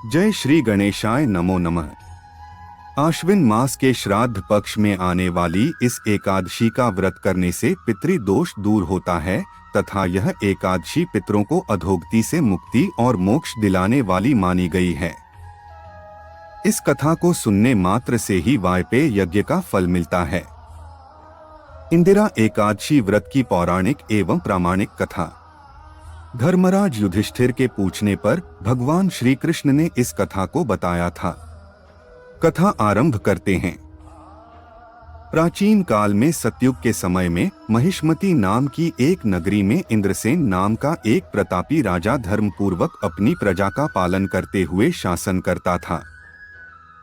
जय श्री गणेशाय नमो नमः। आश्विन मास के श्राद्ध पक्ष में आने वाली इस एकादशी का व्रत करने से पितृदोष दूर होता है तथा यह एकादशी पितरों को अधोगति से मुक्ति और मोक्ष दिलाने वाली मानी गई है। इस कथा को सुनने मात्र से ही वायपेय यज्ञ का फल मिलता है। इंदिरा एकादशी व्रत की पौराणिक एवं प्रामाणिक कथा। धर्मराज युधिष्ठिर के पूछने पर भगवान श्री कृष्ण ने इस कथा को बताया था। कथा आरंभ करते हैं। प्राचीन काल में सतयुग के समय में महिष्मती नाम की एक नगरी में इंद्रसेन नाम का एक प्रतापी राजा धर्मपूर्वक अपनी प्रजा का पालन करते हुए शासन करता था।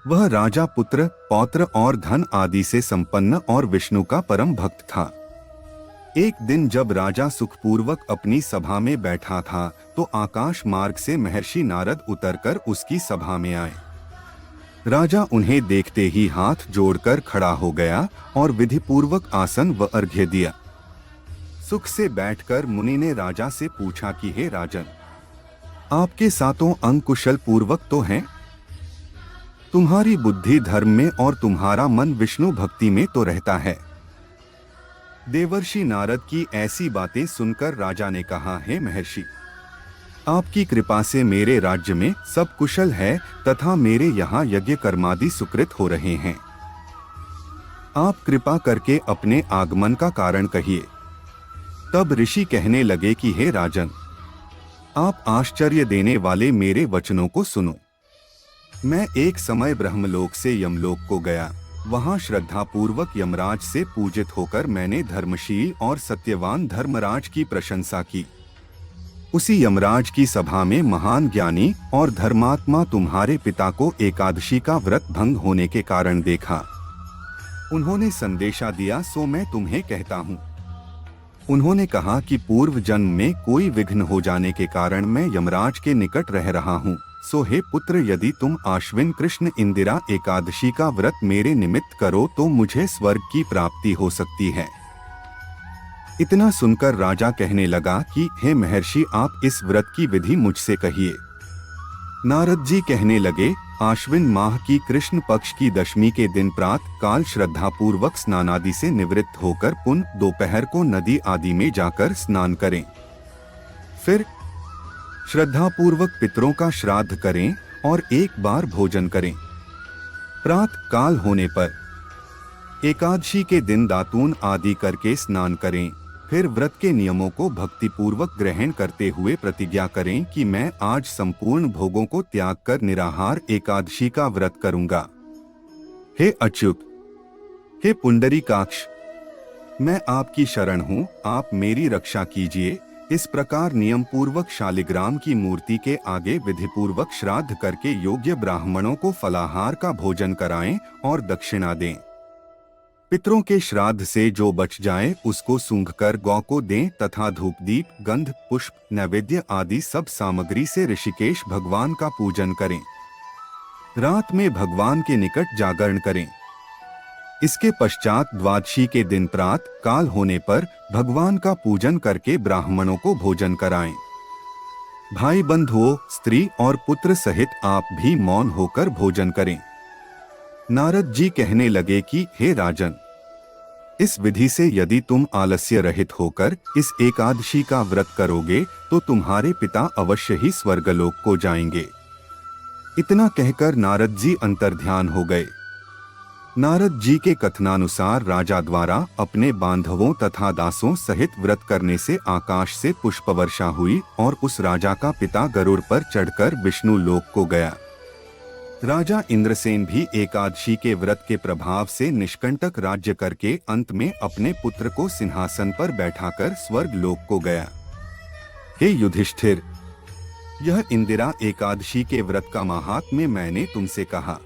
वह राजा पुत्र, पौत्र और धन आदि से संपन्न और विष्णु का परम भक्त था। एक दिन जब राजा सुखपूर्वक अपनी सभा में बैठा था तो आकाश मार्ग से महर्षि नारद उतरकर उसकी सभा में आए। राजा उन्हें देखते ही हाथ जोड़कर खड़ा हो गया और विधिपूर्वक आसन व अर्घ्य दिया। सुख से बैठकर मुनि ने राजा से पूछा कि हे राजन, आपके सातों अंग कुशल पूर्वक तो हैं? तुम्हारी बुद्धि धर्म में और तुम्हारा मन विष्णु भक्ति में तो रहता है। देवर्षि नारद की ऐसी बातें सुनकर राजा ने कहा, हे महर्षि, आपकी कृपा से मेरे राज्य में सब कुशल है तथा मेरे यहाँ यज्ञ कर्मादि सुकृत हो रहे हैं। आप कृपा करके अपने आगमन का कारण कहिए। तब ऋषि कहने लगे कि हे राजन, आप आश्चर्य देने वाले मेरे वचनों को सुनो। मैं एक समय ब्रह्मलोक से यमलोक को गया। वहां श्रद्धापूर्वक यमराज से पूजित होकर मैंने धर्मशील और सत्यवान धर्मराज की प्रशंसा की। उसी यमराज की सभा में महान ज्ञानी और धर्मात्मा तुम्हारे पिता को एकादशी का व्रत भंग होने के कारण देखा। उन्होंने संदेशा दिया, सो मैं तुम्हें कहता हूँ। उन्होंने कहा कि पूर्व जन्म में कोई विघ्न हो जाने के कारण मैं यमराज के निकट रह रहा हूँ। सो हे पुत्र, यदि तुम आश्विन कृष्ण इंदिरा एकादशी का व्रत मेरे निमित्त करो तो मुझे स्वर्ग की प्राप्ति हो सकती है। इतना सुनकर राजा कहने लगा कि हे महर्षि, आप इस व्रत की विधि मुझसे कहिए। नारद जी कहने लगे, आश्विन माह की कृष्ण पक्ष की दशमी के दिन प्रातः काल श्रद्धापूर्वक स्नानादि से निवृत्त होकर पुनः दोपहर को नदी आदि में जाकर स्नान करें। फिर श्रद्धापूर्वक पितरों का श्राद्ध करें और एक बार भोजन करें। प्रातः काल होने पर एकादशी के दिन दातून आदि करके स्नान करें। फिर व्रत के नियमों को भक्तिपूर्वक ग्रहण करते हुए प्रतिज्ञा करें कि मैं आज संपूर्ण भोगों को त्याग कर निराहार एकादशी का व्रत करूंगा। हे अच्युत, हे पुंडरीकाक्ष, मैं आपकी शरण हूँ, आप मेरी रक्षा कीजिए। इस प्रकार नियम पूर्वक शालिग्राम की मूर्ति के आगे विधिपूर्वक श्राद्ध करके योग्य ब्राह्मणों को फलाहार का भोजन कराएं और दक्षिणा दें। पितरों के श्राद्ध से जो बच जाए उसको सूंघकर गौ को दें तथा धूप दीप गंध पुष्प नैवेद्य आदि सब सामग्री से ऋषिकेश भगवान का पूजन करें। रात में भगवान के निकट जागरण करें। इसके पश्चात द्वादशी के दिन प्रातः काल होने पर भगवान का पूजन करके ब्राह्मणों को भोजन कराएं। भाई बंधुओं, स्त्री और पुत्र सहित आप भी मौन होकर भोजन करें। नारद जी कहने लगे कि हे राजन, इस विधि से यदि तुम आलस्य रहित होकर इस एकादशी का व्रत करोगे तो तुम्हारे पिता अवश्य ही स्वर्गलोक को जाएंगे। इतना कहकर नारद जी अंतर्ध्यान हो गए। नारद जी के कथनानुसार राजा द्वारा अपने बांधवों तथा दासों सहित व्रत करने से आकाश से पुष्प वर्षा हुई और उस राजा का पिता गरुड़ पर चढ़कर विष्णु लोक को गया। राजा इंद्रसेन भी एकादशी के व्रत के प्रभाव से निष्कंटक राज्य करके अंत में अपने पुत्र को सिंहासन पर बैठाकर स्वर्ग लोक को गया। हे युधिष्ठिर, यह इंदिरा एकादशी के व्रत का महात्म्य मैंने तुमसे कहा।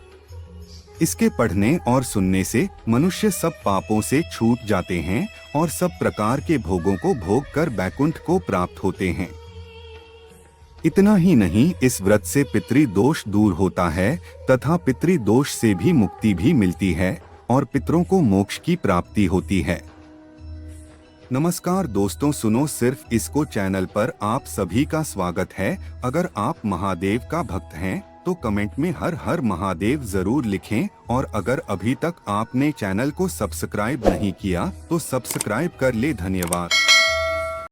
इसके पढ़ने और सुनने से मनुष्य सब पापों से छूट जाते हैं और सब प्रकार के भोगों को भोग कर बैकुंठ को प्राप्त होते हैं। इतना ही नहीं, इस व्रत से पितृदोष दूर होता है तथा पितृदोष से भी मुक्ति भी मिलती है और पितरों को मोक्ष की प्राप्ति होती है। नमस्कार दोस्तों, सुनो सिर्फ इसको चैनल पर आप सभी का स्वागत है। अगर आप महादेव का भक्त हैं तो कमेंट में हर हर महादेव जरूर लिखें और अगर अभी तक आपने चैनल को सब्सक्राइब नहीं किया तो सब्सक्राइब कर ले। धन्यवाद।